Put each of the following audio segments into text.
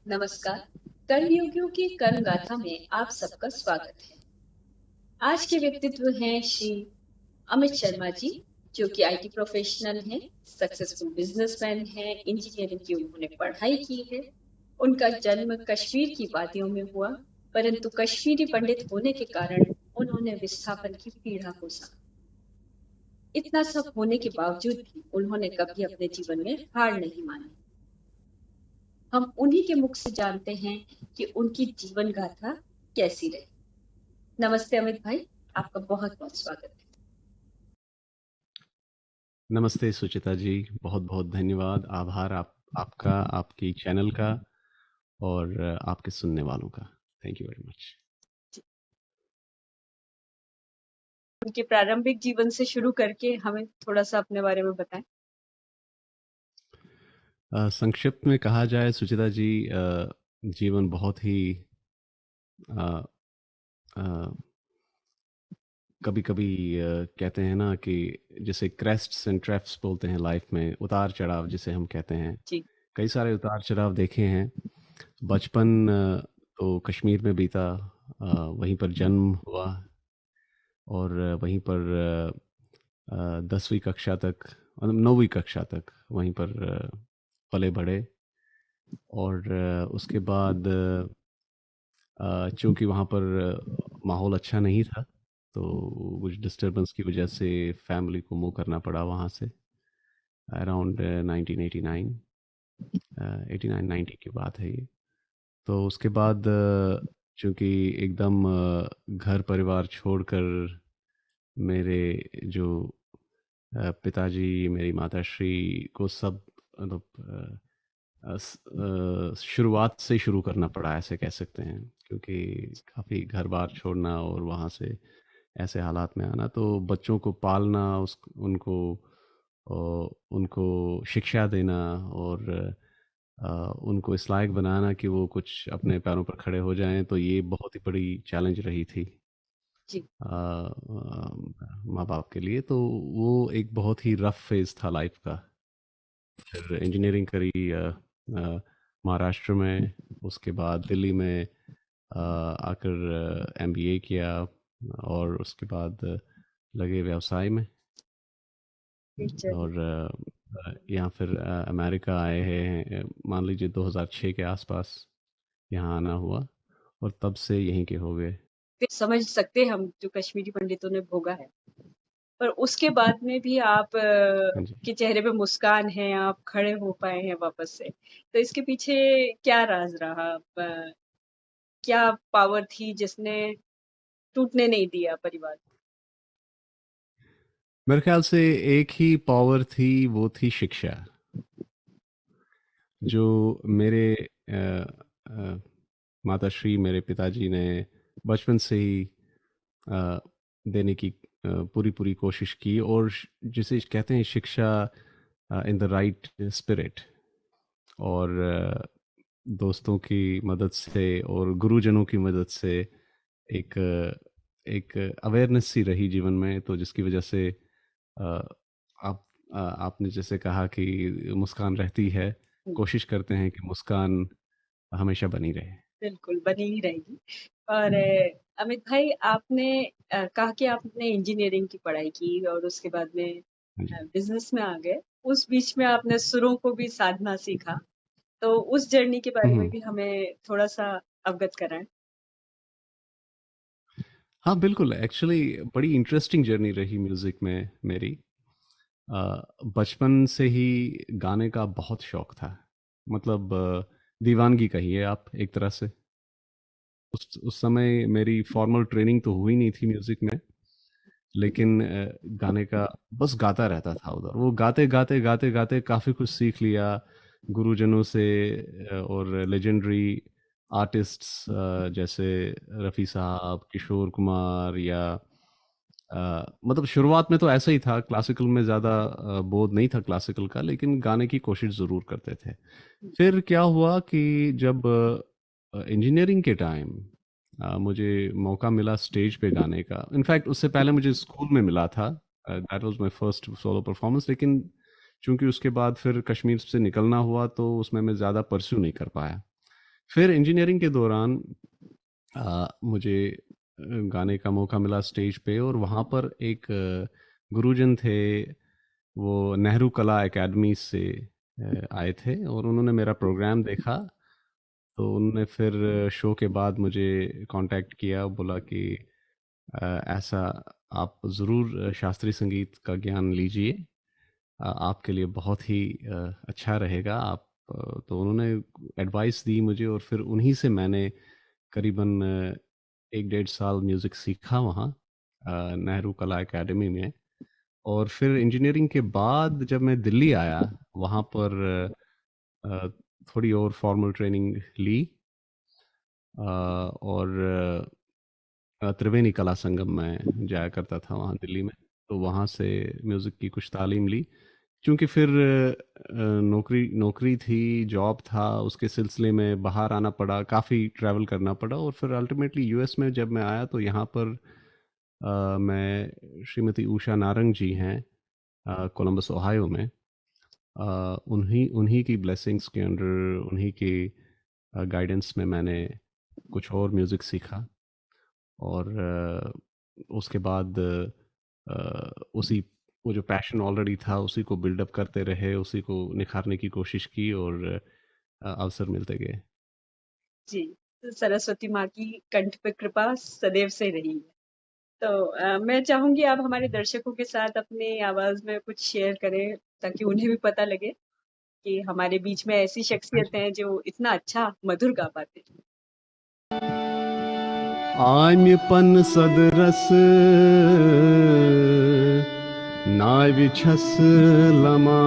नमस्कार। कर्मयोगियों की कर्म गाथा में आप सबका स्वागत है। आज के व्यक्तित्व हैं श्री अमित शर्मा जी, जो कि आईटी प्रोफेशनल हैं, सक्सेसफुल बिजनेसमैन हैं, इंजीनियरिंग की उन्होंने पढ़ाई की है। उनका जन्म कश्मीर की वादियों में हुआ, परंतु कश्मीरी पंडित होने के कारण उन्होंने विस्थापन की पीड़ा को सहा। इतना सब होने के बावजूद भी उन्होंने कभी अपने जीवन में हार नहीं मानी। हम उन्हीं के मुख से जानते हैं कि उनकी जीवन गाथा कैसी रही। नमस्ते अमित भाई, आपका बहुत बहुत स्वागत है। नमस्ते सुचिता जी, बहुत बहुत धन्यवाद, आभार आपका, आपकी चैनल का और आपके सुनने वालों का। Thank you very much. उनके प्रारंभिक जीवन से शुरू करके हमें थोड़ा सा अपने बारे में बताएं। संक्षिप्त में कहा जाए सुचिता जी, जीवन बहुत ही कभी कभी कहते हैं ना कि जैसे क्रेस्ट्स एंड ट्रैप्स बोलते हैं लाइफ में, उतार चढ़ाव जिसे हम कहते हैं। जी। कई सारे उतार चढ़ाव देखे हैं। बचपन तो कश्मीर में बीता, वहीं पर जन्म हुआ और वहीं पर 10वीं कक्षा तक, मतलब 9वीं कक्षा तक वहीं पर पले बढ़े। और उसके बाद चूंकि वहाँ पर माहौल अच्छा नहीं था, तो कुछ डिस्टरबेंस की वजह से फैमिली को मूव करना पड़ा वहाँ से। अराउंड 1989, 89-90 की बात है ये। तो उसके बाद चूंकि एकदम घर परिवार छोड़कर मेरे जो पिताजी, मेरी माताश्री को सब मतलब शुरुआत से शुरू करना पड़ा, ऐसे कह सकते हैं, क्योंकि काफ़ी घर-बार छोड़ना और वहाँ से ऐसे हालात में आना, तो बच्चों को पालना, उनको शिक्षा देना और उनको इस लायक बनाना कि वो कुछ अपने पैरों पर खड़े हो जाएँ, तो ये बहुत ही बड़ी चैलेंज रही थी जी। माँ-बाप के लिए। तो वो एक बहुत ही रफ़ फ़ेज़ था लाइफ़ का। फिर इंजीनियरिंग करी महाराष्ट्र में, उसके बाद दिल्ली में आकर एमबीए किया और उसके बाद लगे व्यवसाय में। चलिए। और यहाँ फिर अमेरिका आए हैं, मान लीजिए 2006 के आसपास यहाँ आना हुआ और तब से यहीं के हो गए। फिर समझ सकते हैं हम जो कश्मीरी पंडितों ने भोगा है, पर उसके बाद में भी आप हाँ जी। के चेहरे पे मुस्कान है, आप खड़े हो पाए हैं वापस से। तो इसके पीछे क्या राज रहा? क्या पावर थी जिसने टूटने नहीं दिया परिवार को? मेरे ख्याल से एक ही पावर थी, वो थी शिक्षा। जो मेरे अ, माताश्री, मेरे पिताजी ने बचपन से ही देने की पूरी पूरी कोशिश की, और जिसे कहते हैं शिक्षा इन द राइट स्पिरिट, और दोस्तों की मदद से और गुरुजनों की मदद से एक एक अवेयरनेस सी रही जीवन में, तो जिसकी वजह से अ, आपने जैसे कहा कि मुस्कान रहती है, हुँ, कोशिश करते हैं कि मुस्कान हमेशा बनी रहे। बिल्कुल बनी ही रहेगी। और अमित भाई, आपने कहा कि आपने इंजीनियरिंग की पढ़ाई की और उसके बाद में हाँ जी। बिज़नेस में आ गए। उस बीच में आपने सुरों को भी साधना सीखा। तो उस जर्नी के बारे में हुँ। भी हमें थोड़ा-सा अवगत कराएँ। हाँ, बिल्कुल, एक्चुअली बड़ी इंटरेस्टिंग जर्नी रही म्यूज़िक में मेरी। बचपन से ही गाने का बहुत शौक था। मतलब दीवानगी कहिए आप एक तरह से। उस समय मेरी फॉर्मल ट्रेनिंग तो हुई नहीं थी म्यूज़िक में, लेकिन गाने का बस गाता रहता था उधर। वो गाते-गाते, गाते-गाते काफ़ी कुछ सीख लिया गुरुजनों से, और लेजेंडरी आर्टिस्ट्स जैसे रफ़ी साहब, किशोर कुमार, या मतलब शुरुआत में तो ऐसा ही था, क्लासिकल में ज़्यादा बोध नहीं था क्लासिकल का, लेकिन गाने की कोशिश ज़रूर करते थे। फिर क्या हुआ कि जब इंजीनियरिंग के टाइम मुझे मौका मिला स्टेज पे गाने का। इनफैक्ट उससे पहले मुझे स्कूल में मिला था, that was my first solo performance, लेकिन चूँकि उसके बाद फिर कश्मीर से निकलना हुआ, तो उसमें मैं ज़्यादा परस्यू नहीं कर पाया। फिर इंजीनियरिंग के दौरान मुझे गाने का मौका मिला स्टेज पे, और वहाँ पर एक गुरुजन थे, वो नेहरू कला एकेडमी से आए थे, और उन्होंने मेरा प्रोग्राम देखा। तो उन्होंने फिर शो के बाद मुझे कांटेक्ट किया, बोला कि ऐसा आप ज़रूर शास्त्रीय संगीत का ज्ञान लीजिए, आपके लिए बहुत ही अच्छा रहेगा। आप तो उन्होंने एडवाइस दी मुझे, और फिर उन्हीं से मैंने करीबन 1 डेढ़ साल म्यूज़िक सीखा वहाँ नेहरू कला एकेडमी में। और फिर इंजीनियरिंग के बाद जब मैं दिल्ली आया, वहाँ पर अ, थोड़ी और फॉर्मल ट्रेनिंग ली, और त्रिवेणी कला संगम में जाया करता था वहाँ दिल्ली में। तो वहाँ से म्यूज़िक की कुछ तालीम ली, क्योंकि फिर नौकरी नौकरी थी, जॉब था, उसके सिलसिले में बाहर आना पड़ा, काफ़ी ट्रैवल करना पड़ा। और फिर अल्टीमेटली यूएस में जब मैं आया, तो यहाँ पर मैं श्रीमती उषा नारंग जी हैं, कोलंबस ओहायो में। उन्हीं उन्हीं की ब्लेसिंग्स के अंडर, उन्हीं की गाइडेंस में मैंने कुछ और म्यूज़िक सीखा। और उसके बाद उसी वो जो पैशन ऑलरेडी था, उसी को बिल्डअप करते रहे, उसी को निखारने की कोशिश की, और अवसर मिलते गए। जी, तो सरस्वती माँ की कंठ पे कृपा सदैव से रही है। तो मैं चाहूंगी आप हमारे दर्शकों के साथ अपनी आवाज में कुछ शेयर करें, ताकि उन्हें भी पता लगे कि हमारे बीच में ऐसी शख्सियत हैं जो इतना अच्छा मधुर गा पाते हैं। आम्य पन सदरस नावि छस लमान,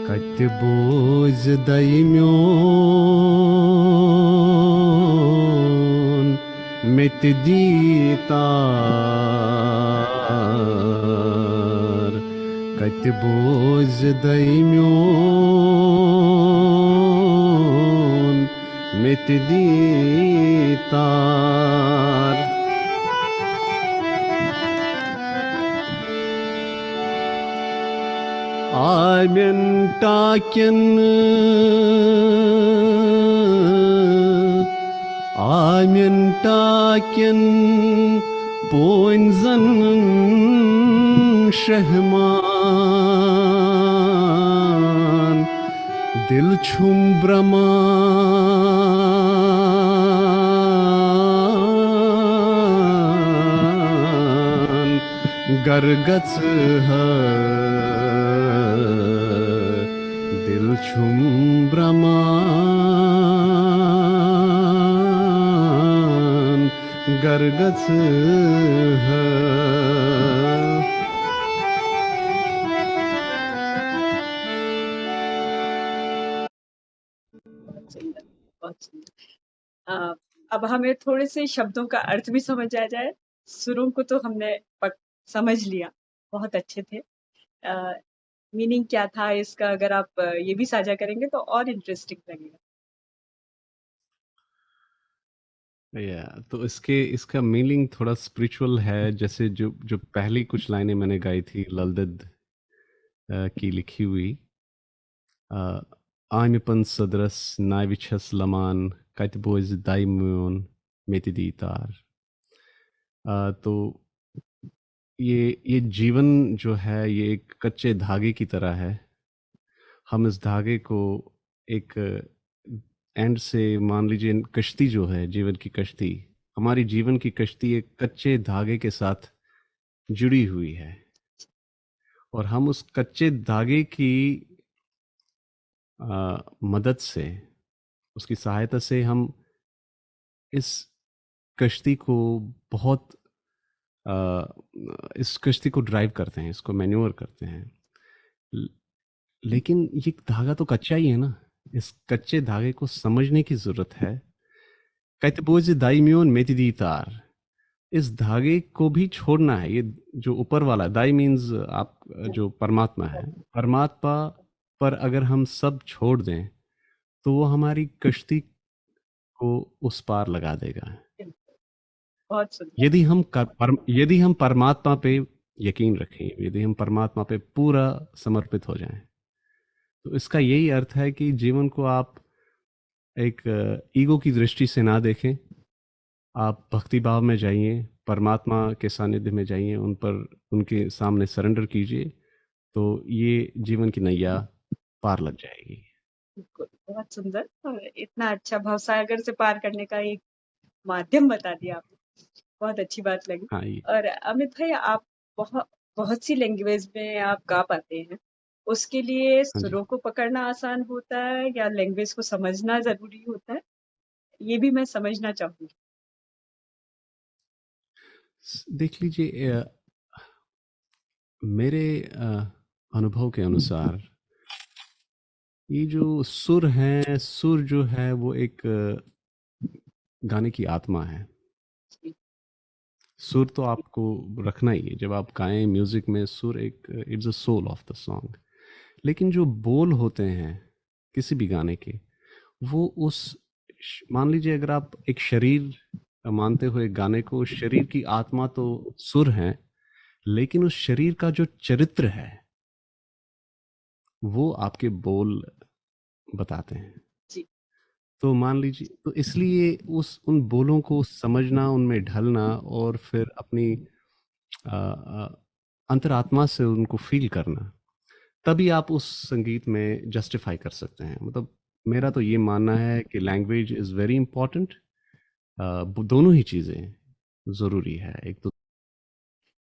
कत बोझ दइम्योन मित दीतार, कत बोझ दइम्योन मित दीतार। आम्यन टाक्यन आम्यन टाक्यन पोइंजन शहमान, दिल छुम ब्रमान, गरगच है दिल छुम ब्रमान, गरगच है। बहुत सुंदर, बहुत सुंदर। अब हमें थोड़े से शब्दों का अर्थ भी समझ आ जाए। सुरों को तो हमने समझ लिया, बहुत अच्छे थे। मीनिंग क्या था इसका, अगर आप ये भी साझा करेंगे तो और इंटरेस्टिंग लगेगा। तो इसका मीनिंग थोड़ा स्पिरिचुअल है। जैसे जो जो पहली कुछ लाइनें मैंने गाई थी, ललदद की लिखी हुई, आम्यपन सदरस नाविछस लमान, कतबोज दाइम्योन मेतिदीतार। तो ये जीवन जो है, ये एक कच्चे धागे की तरह है। हम इस धागे को एक एंड से, मान लीजिए कश्ती जो है, जीवन की कश्ती, हमारी जीवन की कश्ती एक कच्चे धागे के साथ जुड़ी हुई है, और हम उस कच्चे धागे की मदद से, उसकी सहायता से हम इस कश्ती को बहुत इस कश्ती को ड्राइव करते हैं, इसको मैन्योर करते हैं। ल- लेकिन ये धागा तो कच्चा ही है ना। इस कच्चे धागे को समझने की जरूरत है। कैतबोज दाइम्योन मेतिदी तार, इस धागे को भी छोड़ना है। ये जो ऊपर वाला दाई मीन्स आप, जो परमात्मा है, परमात्मा पर अगर हम सब छोड़ दें, तो वो हमारी कश्ती को उस पार लगा देगा। बहुत सुंदर। यदि हम परमात्मा पे यकीन रखें, यदि हम परमात्मा पे पूरा समर्पित हो जाएं, तो इसका यही अर्थ है कि जीवन को आप एक ईगो की दृष्टि से ना देखें। आप भक्ति भाव में जाइए, परमात्मा के सानिध्य में जाइए, उन पर उनके सामने सरेंडर कीजिए, तो ये जीवन की नैया पार लग जाएगी। बिल्कुल, बहुत सुंदर। और इतना अच्छा भवसागर से पार करने का एक माध्यम बता दिया आपने, बहुत अच्छी बात लगी। हाँ, ये और अमित भाई, आप बहुत बहुत सी लैंग्वेज में आप गा पाते हैं, उसके लिए हाँ जी। सुरों को पकड़ना आसान होता है या लैंग्वेज को समझना जरूरी होता है, ये भी मैं समझना चाहूंगी। देख लीजिए, मेरे अनुभव के अनुसार ये जो सुर है, सुर जो है वो एक गाने की आत्मा है। जी, सुर तो आपको रखना ही है, जब आप गाएं म्यूजिक में सुर एक it's the soul of the song. लेकिन जो बोल होते हैं किसी भी गाने के, वो उस मान लीजिए अगर आप एक शरीर मानते हो एक गाने को, उस शरीर की आत्मा तो सुर है, लेकिन उस शरीर का जो चरित्र है वो आपके बोल बताते हैं। जी, तो मान लीजिए, तो इसलिए उस उन बोलों को समझना, उनमें ढलना और फिर अपनी अंतरात्मा से उनको फील करना, तभी आप उस संगीत में जस्टिफाई कर सकते हैं। मतलब मेरा तो ये मानना है कि लैंग्वेज इज वेरी इंपॉर्टेंट। दोनों ही चीजें जरूरी है एक तो।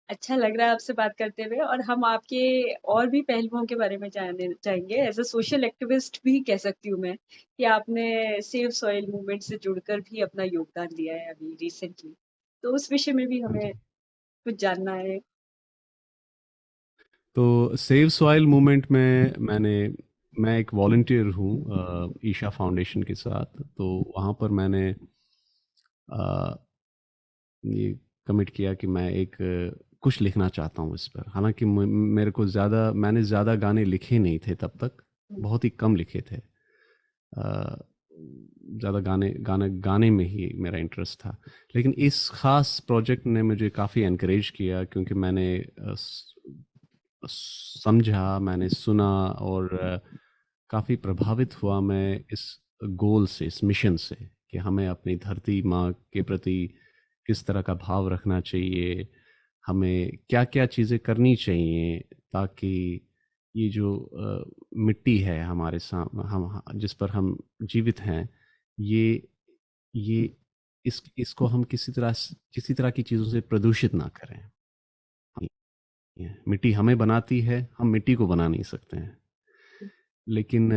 अच्छा लग रहा है आपसे बात करते हुए। और हम आपके और भी पहलुओं के बारे में जानने चाहेंगे। एज अ सोशल एक्टिविस्ट भी कह सकती हूँ मैं कि आपने सेव सॉइल मूवमेंट से जुड़कर भी अपना योगदान दिया है अभी रिसेंटली, तो उस विषय में भी हाँ हमें जी। कुछ जानना है। तो सेव सॉइल मूवमेंट में मैं एक वॉलंटियर हूँ ईशा फाउंडेशन के साथ। तो वहाँ पर मैंने अ, ये कमिट किया कि मैं एक कुछ लिखना चाहता हूँ इस पर। हालांकि मेरे को मैंने ज़्यादा गाने लिखे नहीं थे तब तक, बहुत ही कम लिखे थे। ज़्यादा गाने में ही मेरा इंटरेस्ट था। लेकिन इस खास प्रोजेक्ट ने मुझे काफ़ी एनकरेज किया, क्योंकि मैंने समझा, मैंने सुना और काफ़ी प्रभावित हुआ मैं इस गोल से, इस मिशन से, कि हमें अपनी धरती माँ के प्रति किस तरह का भाव रखना चाहिए, हमें क्या क्या चीज़ें करनी चाहिए ताकि ये जो मिट्टी है हमारे सामने, हम जिस पर हम जीवित हैं, ये ये इसको हम किसी तरह की चीज़ों से प्रदूषित ना करें। मिट्टी हमें बनाती है, हम मिट्टी को बना नहीं सकते हैं। लेकिन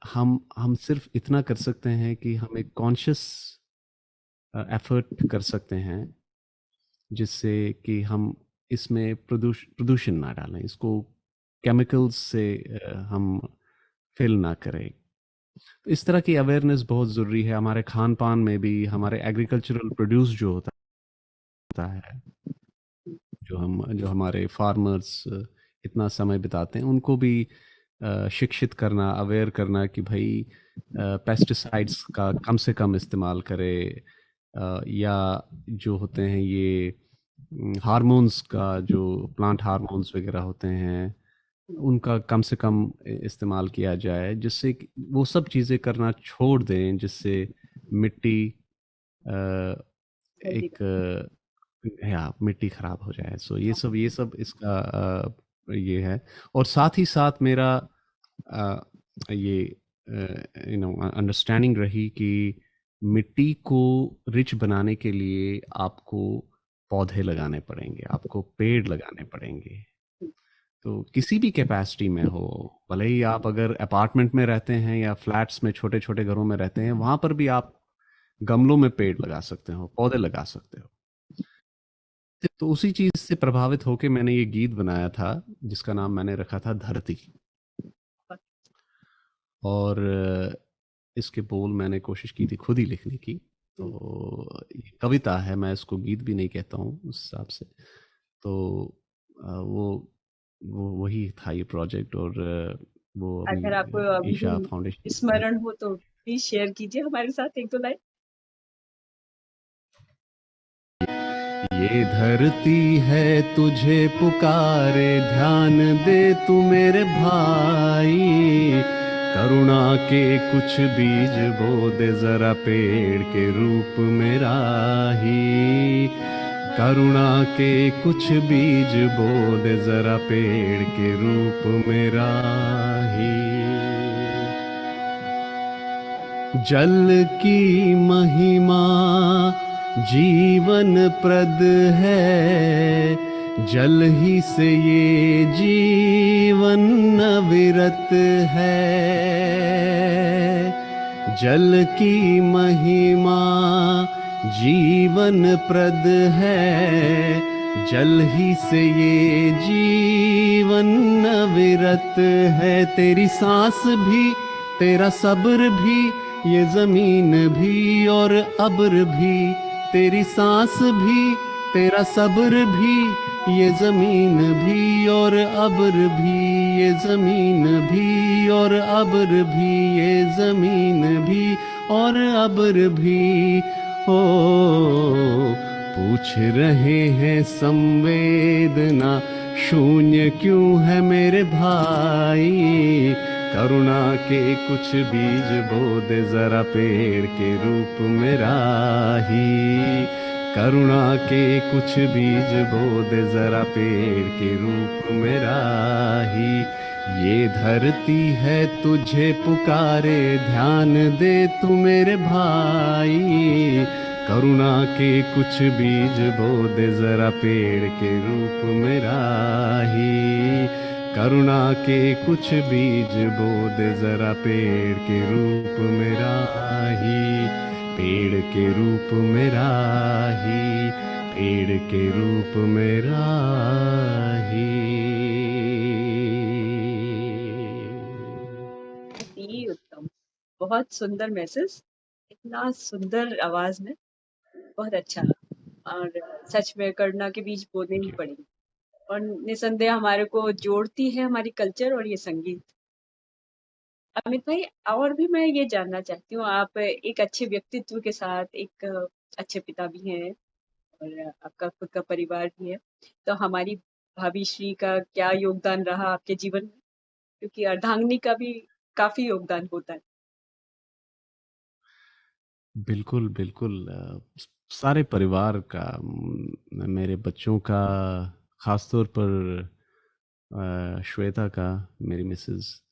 हम सिर्फ इतना कर सकते हैं कि हम एक कॉन्शियस एफर्ट कर सकते हैं, जिससे कि हम इसमें प्रदूषण ना डालें, इसको केमिकल्स से हम फिल ना करें। तो इस तरह की अवेयरनेस बहुत ज़रूरी है। हमारे खान पान में भी, हमारे एग्रीकल्चरल प्रोड्यूस जो होता है, जो हमारे फार्मर्स इतना समय बिताते हैं, उनको भी शिक्षित करना, अवेयर करना कि भाई पेस्टिसाइड्स का कम से कम इस्तेमाल करें, या जो होते हैं ये हार्मोन्स का, जो प्लांट हार्मोन्स वगैरह होते हैं, उनका कम से कम इस्तेमाल किया जाए, जिससे वो सब चीज़ें करना छोड़ दें, जिससे मिट्टी हेल्दी। एक या मिट्टी खराब हो जाए। सो ये सब इसका ये है। और साथ ही साथ मेरा अ, ये अंडरस्टैंडिंग रही कि मिट्टी को रिच बनाने के लिए आपको पौधे लगाने पड़ेंगे, आपको पेड़ लगाने पड़ेंगे। तो किसी भी कैपेसिटी में हो, भले ही आप अगर अपार्टमेंट में रहते हैं या फ्लैट्स में, छोटे छोटे घरों में रहते हैं, वहां पर भी आप गमलों में पेड़ लगा सकते हो, पौधे लगा सकते हो। तो उसी चीज से प्रभावित होकर मैंने ये गीत बनाया था, जिसका नाम मैंने रखा था धरती। और इसके बोल मैंने कोशिश की थी खुद ही लिखने की। तो ये कविता है, मैं इसको गीत भी नहीं कहता हूँ उस हिसाब से। तो वो वही था ये प्रोजेक्ट। और वो अभी अगर आपको अभी ईशा भी फाउंडेशन। स्मरण हो तो प्लीज शेयर कीजिए हमारे साथ एक दो लाइन। ये धरती है तुझे पुकारे, ध्यान दे तू मेरे भाई। करुणा के कुछ बीज बो दे जरा पेड़ के रूप में राही। करुणा के कुछ बीज बो दे जरा पेड़ के रूप में राही। जल की महिमा जीवन प्रद है, जल ही से ये जीवन अविरत है। जल की महिमा जीवन प्रद है, जल ही से ये जीवन अविरत है। तेरी सांस भी, तेरा सब्र भी, ये जमीन भी और अब्र भी। तेरी सांस भी, तेरा सब्र भी, ये जमीन भी और अब्र भी। ये जमीन भी और अब्र भी, ये जमीन भी और अब्र भी। ओ पूछ रहे हैं संवेदना शून्य क्यों है मेरे भाई। करुणा के कुछ बीज बो दे जरा पेड़ के रूप में राही। करुणा के कुछ बीज बो दे जरा पेड़ के रूप में राही। ये धरती है तुझे पुकारे, ध्यान दे तू मेरे भाई। करुणा के कुछ बीज बो दे जरा पेड़ के रूप में राही। करुणा के कुछ बीज बो दे जरा पेड़ के रूप में राही। पेड़ के रूप में राही, पेड़ के रूप में राही। अति उत्तम, बहुत सुंदर मैसेज, इतना सुंदर आवाज में, बहुत अच्छा। और सच में करुणा के बीज बोने ही पड़ेंगे। और निसंदेह हमारे को जोड़ती है हमारी कल्चर और ये संगीत। अमित भाई, और भी मैं ये जानना चाहती हूँ, आप एक अच्छे व्यक्तित्व के साथ एक अच्छे पिता भी हैं और आपका खुद का परिवार भी है, तो हमारी भाभी श्री का क्या योगदान रहा आपके जीवन में? क्योंकि अर्धांगिनी का भी काफी योगदान होता है। बिल्कुल बिल्कुल, सारे परिवार का, मेरे बच्चों का, खासतौर पर श्वेता का, मेरी मिसेस,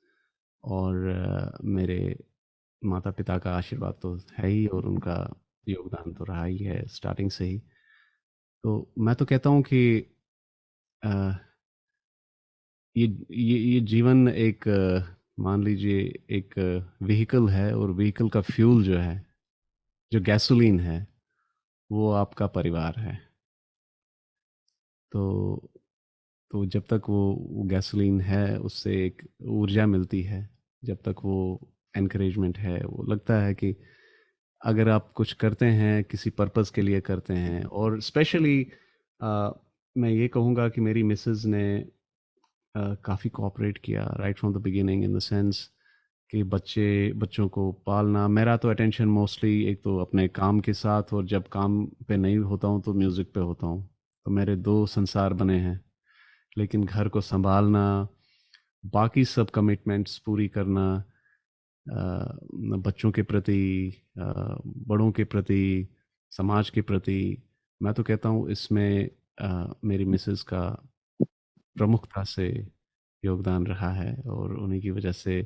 और मेरे माता पिता का आशीर्वाद तो है ही, और उनका योगदान तो रहा ही है स्टार्टिंग से ही। तो मैं तो कहता हूँ कि अ, ये जीवन एक, मान लीजिए एक व्हीकल है, और व्हीकल का फ्यूल जो है, जो गैसोलीन है, वो आपका परिवार है। तो तो जब तक वो गैसोलीन है, उससे एक ऊर्जा मिलती है। जब तक वो एनकरेजमेंट है, वो लगता है कि अगर आप कुछ करते हैं किसी पर्पस के लिए करते हैं। और स्पेशली मैं ये कहूँगा कि मेरी मिसेस ने काफ़ी कोऑपरेट किया right from the beginning, in the sense कि बच्चों को पालना। मेरा तो अटेंशन मोस्टली एक तो अपने काम के साथ, और जब काम पे नहीं होता हूँ तो म्यूज़िक पे होता हूँ। तो मेरे दो संसार बने हैं। लेकिन घर को संभालना, बाकी सब कमिटमेंट्स पूरी करना, बच्चों के प्रति, बड़ों के प्रति, समाज के प्रति, मैं तो कहता हूँ इसमें मेरी मिसेस का प्रमुखता से योगदान रहा है, और उन्हीं की वजह से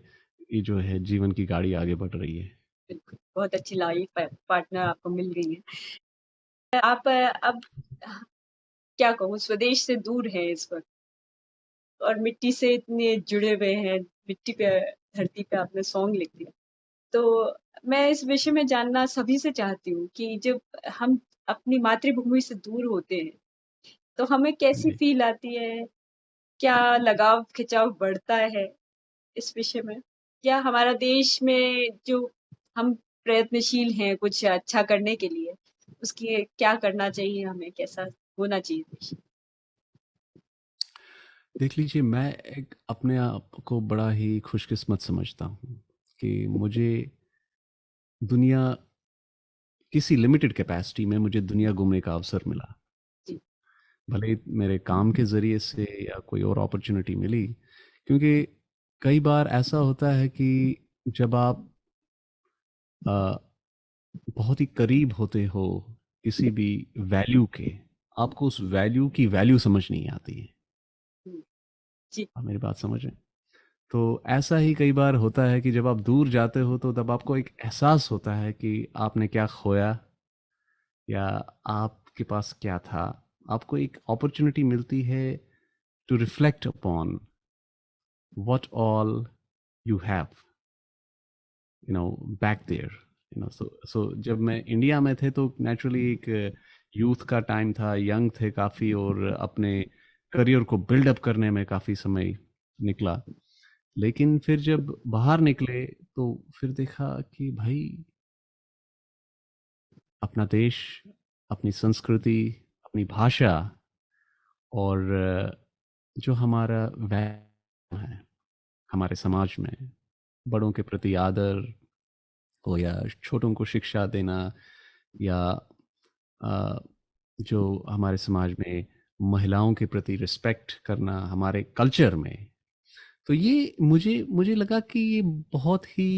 ये जो है जीवन की गाड़ी आगे बढ़ रही है। बिल्कुल, बहुत अच्छी लाइफ पार्टनर आपको मिल गई है। आप अब क्या कहूँ, स्वदेश से दूर हैं इस वक्त और मिट्टी से इतने जुड़े हुए हैं, मिट्टी पे, धरती पे आपने सॉन्ग लिख दिया। तो मैं इस विषय में जानना सभी से चाहती हूँ कि जब हम अपनी मातृभूमि से दूर होते हैं तो हमें कैसी जी, फील आती है, क्या लगाव खिंचाव बढ़ता है इस विषय में? क्या हमारा देश में जो हम प्रयत्नशील हैं कुछ अच्छा करने के लिए, उसकी क्या करना चाहिए, हमें कैसा होना चाहिए देश? देख लीजिए, मैं एक अपने आप को बड़ा ही खुशकिस्मत समझता हूँ कि मुझे दुनिया, किसी लिमिटेड कैपेसिटी में मुझे दुनिया घूमने का अवसर मिला। जी। भले ही मेरे काम के ज़रिए से या कोई और अपॉर्चुनिटी मिली, क्योंकि कई बार ऐसा होता है कि जब आप अ, बहुत ही करीब होते हो किसी भी वैल्यू के, आपको उस वैल्यू की वैल्यू समझ नहीं आती है। जी। आप मेरी बात समझ रहे हैं? तो ऐसा ही कई बार होता है कि जब आप दूर जाते हो तो तब आपको एक एहसास होता है कि आपने क्या खोया या आपके पास क्या था। आपको एक अपॉर्चुनिटी मिलती है to reflect upon what all you have, you know, back there, you know. So जब मैं इंडिया में थे तो नेचुरली एक यूथ का टाइम था, यंग थे काफ़ी, और अपने करियर को बिल्डअप करने में काफ़ी समय निकला। लेकिन फिर जब बाहर निकले तो फिर देखा कि भाई, अपना देश, अपनी संस्कृति, अपनी भाषा, और जो हमारा वैल्यू है हमारे समाज में, बड़ों के प्रति आदर हो या छोटों को शिक्षा देना, या अ, जो हमारे समाज में महिलाओं के प्रति रिस्पेक्ट करना हमारे कल्चर में, तो ये मुझे मुझे लगा कि ये बहुत ही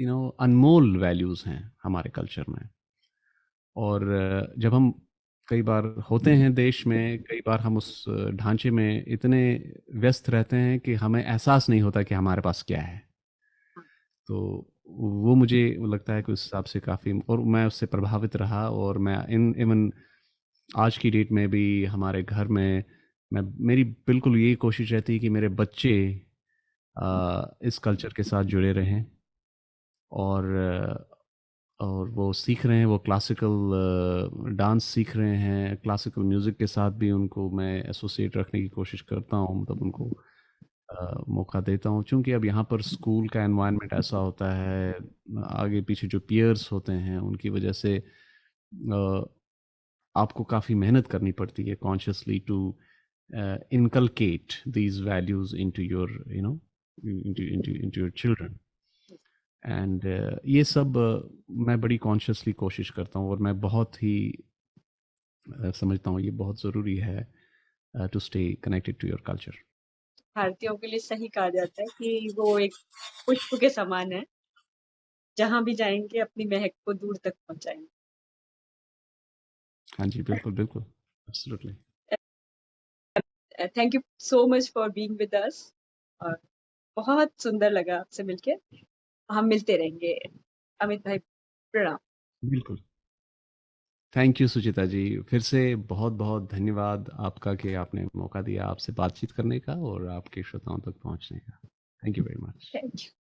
अनमोल वैल्यूज हैं हमारे कल्चर में। और जब हम कई बार होते हैं देश में, कई बार हम उस ढांचे में इतने व्यस्त रहते हैं कि हमें एहसास नहीं होता कि हमारे पास क्या है। तो वो मुझे लगता है कि उस हिसाब से काफ़ी, और मैं उससे प्रभावित रहा, और मैं इन इवन आज की डेट में भी हमारे घर में मैं मेरी बिल्कुल यही कोशिश रहती है कि मेरे बच्चे इस कल्चर के साथ जुड़े रहें, और और वो सीख रहे हैं, वो क्लासिकल डांस सीख रहे हैं, क्लासिकल म्यूज़िक के साथ भी उनको मैं एसोसिएट रखने की कोशिश करता हूँ, मतलब उनको मौका देता हूँ। चूँकि अब यहाँ पर स्कूल का एनवायरनमेंट ऐसा होता है, आगे पीछे जो पीयर्स होते हैं उनकी वजह से आपको काफ़ी मेहनत करनी पड़ती है consciously to inculcate these values into your, into your children. And ये सब मैं बड़ी कॉन्शियसली कोशिश करता हूँ, और मैं बहुत ही समझता हूँ ये बहुत ज़रूरी है to stay connected to your culture. भारतीयों के लिए सही कहा जाता है कि वो एक पुष्प के समान है, जहां भी जाएंगे अपनी महक को दूर तक पहुंचाएंगे। हाँ जी, बिल्कुल बिल्कुल, absolutely. Thank you so much for being with us, और बहुत सुंदर लगा आपसे मिलके। हम मिलते रहेंगे। अमित भाई, प्रणाम। बिल्कुल, थैंक यू सुचिता जी, फिर से बहुत बहुत धन्यवाद आपका कि आपने मौका दिया आपसे बातचीत करने का और आपके श्रोताओं तक पहुंचने का। Thank you very much. Thank you.